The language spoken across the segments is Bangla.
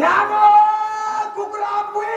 না গো কুকুরা বুই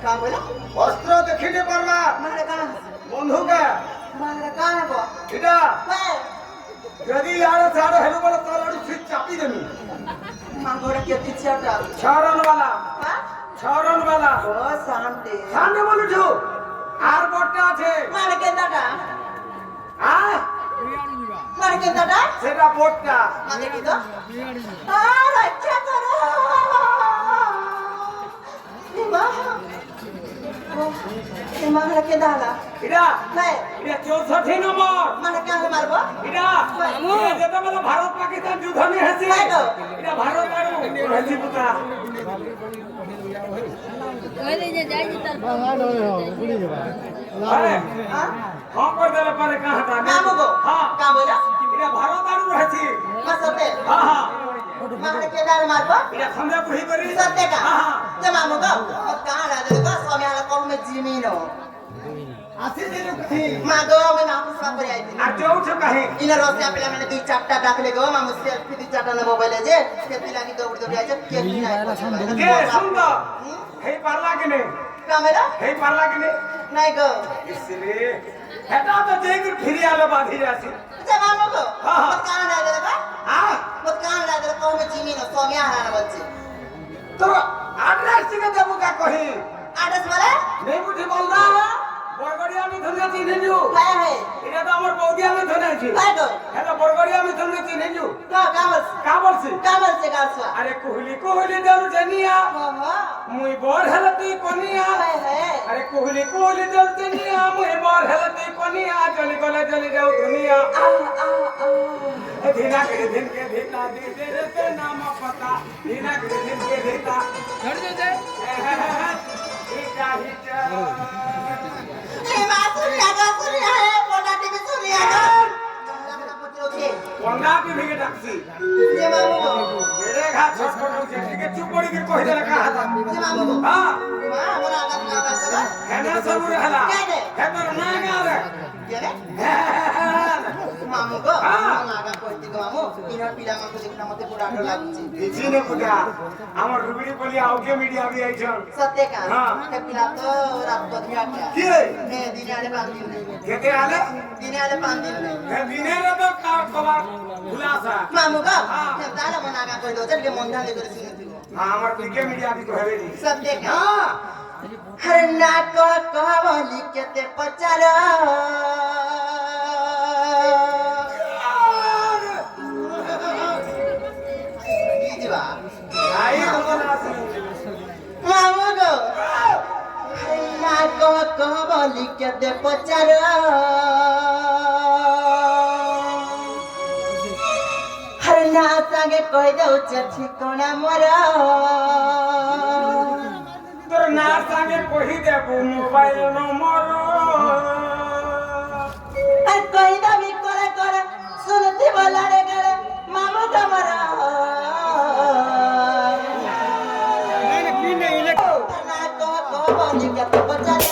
দেখা দিলে অস্ত্র দেখিতে পারবা বন্ধুকে এটা যদি আরো ছাড়ো হেলু বলে তাহলে আমি ঠিক চাপি দেবি ছরণবালা শান্তি বলুছু আর বটটা আছে সেটা বোটটা এটা 64 নম্বর যেটা ভারত পাকিস্তান যুদ্ধ নিয়ে হয়েছে এটা ভারত ভারত আরু রয়েছে ফিরি আলো বাঁধি আছে তোর আড্রেস থেকে দেবো কা কহি আড্রেস মানে নেই বুঝি বল না বরগড়িয়া আমি ধরে চিনে নিউ হ্যাঁ হ্যাঁ এটা তো আমার বৌদি আমি ধরে আছি তাই তো এটা বরগড়িয়া আমি ধরে চিনে নিউ কা বলছি আরে কোহলি দেলু জানিয়া মুই বর হেলা তুই কনিয়া আরে কোহলি দেলু জানিয়া মুই বর হেলা তুই কনিয়া চলি গলে চলি যাও দুনিয়া धीना के दिन के धीता दे दे रे नाम पता धीना के दिन के धीता छोड़ दे हिटा ए सुनिया है पोटा टीवी सुनिया पंडा की भी टैक्सी जे मामू मेरे घाट छोट के चुप पड़ी के कहि देला का हां जे मामू हां हमरा का बात है ना सब रहला है तो ना गा रे के रे মামু গো লাগা কইতি গো মামু ইনার পিলা মামু দেখনা মতে পুরা আটো লাগছে দিছিনে পুটা আমার রুবিড়ি বলি আউকে মিডিয়া বি আইছন সত্যি কা তে পিলা তো রাত বধি আটা কি রে নে দিনে আলে 5 দিন কেতে আলে দিনে আলে 5 দিন হে দিনে রে তো কবার ভুলাসা মামু গো তে তালা মনা গা কই দো চলকে মন ধান্দে করে শুনে দিও আমার পিকে মিডিয়া বি কইবে নি সত্যি কা हर ना को कहवली केते पचारा मामू गो ना को कहवली केते पचारा हर ना संगे कह दउ ठिकाना मोरा তোর না সাথে কহি দেব মোবাইল নম্বর আর কই দাবি করে করে শুনতে বলা রে গরে মামু তোমারা না কি নেই না কো বলি কত বচারা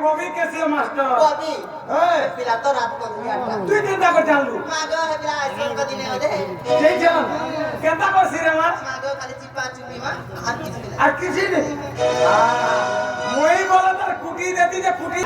ববি কেসে মাস্টার ববি এই পিলা তো রাত কো দিয়াটা তুই কেনটা করে জানলু মাগো হে পিলা আইসন কো দিনে ওদে সেই জান কেনটা করছিস রে মা মাগো খালি চিপা চুপি মা আর কিছু না আর কিছু নেই মই বলে তার কুটি দেতি যে কুটি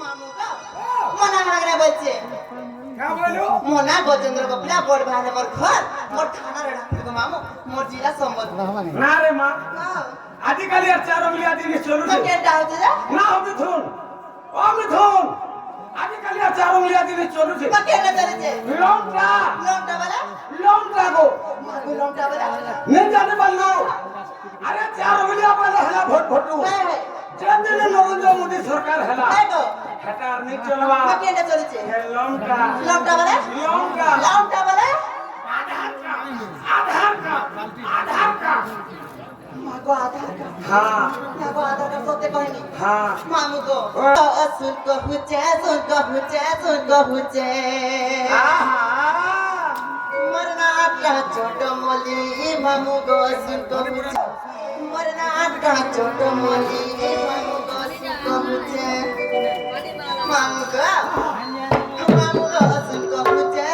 মামু গো মনা হাগরে বলছে কা বলো মনা গজেন্দ্র গো পিলা বড় ভাই মোর ঘর মোর থানা রে ডাক্তার গো মামু মোর জিলা সম্বল না রে মা আজকালি আর চার উঙ্গলি আদি চলুছে তো কেটা হচ্ছে যা না মিথুন ও মিথুন আজকালি আর চার উঙ্গলি আদি চলুছে তো কেটা চলেছে লংটা লংটা বলে লংটা গো মাগো লংটা বলে नहीं जाने पालो अरे चार उंगली आपला हला भोट भोटू হ্যাঁ जेने नरेंद्र मोदी सरकार हला হ্যাঁ গো हटार नहीं चलवा তো কেটা চলেছে ये लंका লংটা বলে लंका লংটা বলে आधार का মাগো আধার কার্ড हाँ মাগো আধার কার্ড সত্যি কইনি हाँ মামু গো সুন কো হুচে आहा मरना का छोट मोली मामू गो सुन को हुचे मरना का छोट मोली मामू गो सुन को हुचे मामू गो सुन को हुचे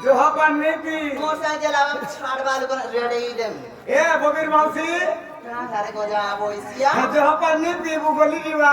जो हपन नहीं पी ए बबीर मौसी जो हपन नहीं पी वो गोली जीवा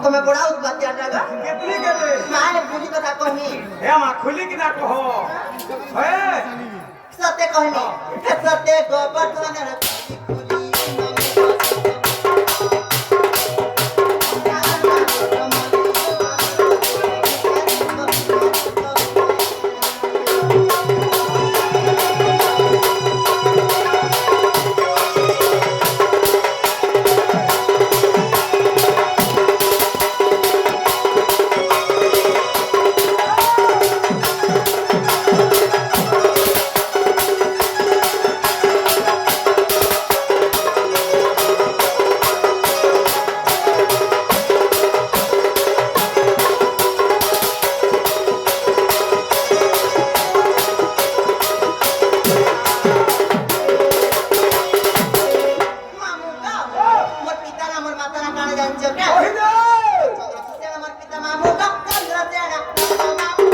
तुम्हें बड़ा उत्पात जाएगा कितनी गले मैं पूरी कथा कहनी हे मां खुली कि ना कहो हे सत्य कहनी सत्य गोबर खाने কথা না কানে জানছো কে কহি দে চন্দ্রসেন আমার পিতা মামু গো চন্দ্রসেন মামু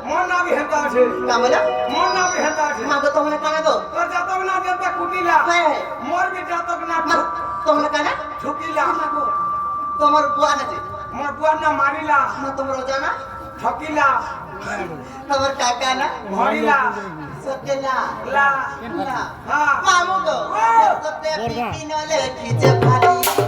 মন না বি হেতা আছে মন না বি হেতা আছে তোর জাতক না দেতা কুটিলা মোর বি জাতক না ঠুকিলা তোমার বুয়া নাকি মোর বুয়ার না মারিলা তোমার অজানা ঠকিলা তোমার কাকা না ভরিলা সত্যলা লা না হ্যাঁ মামু গো সত্যি নলে কি যে ভালি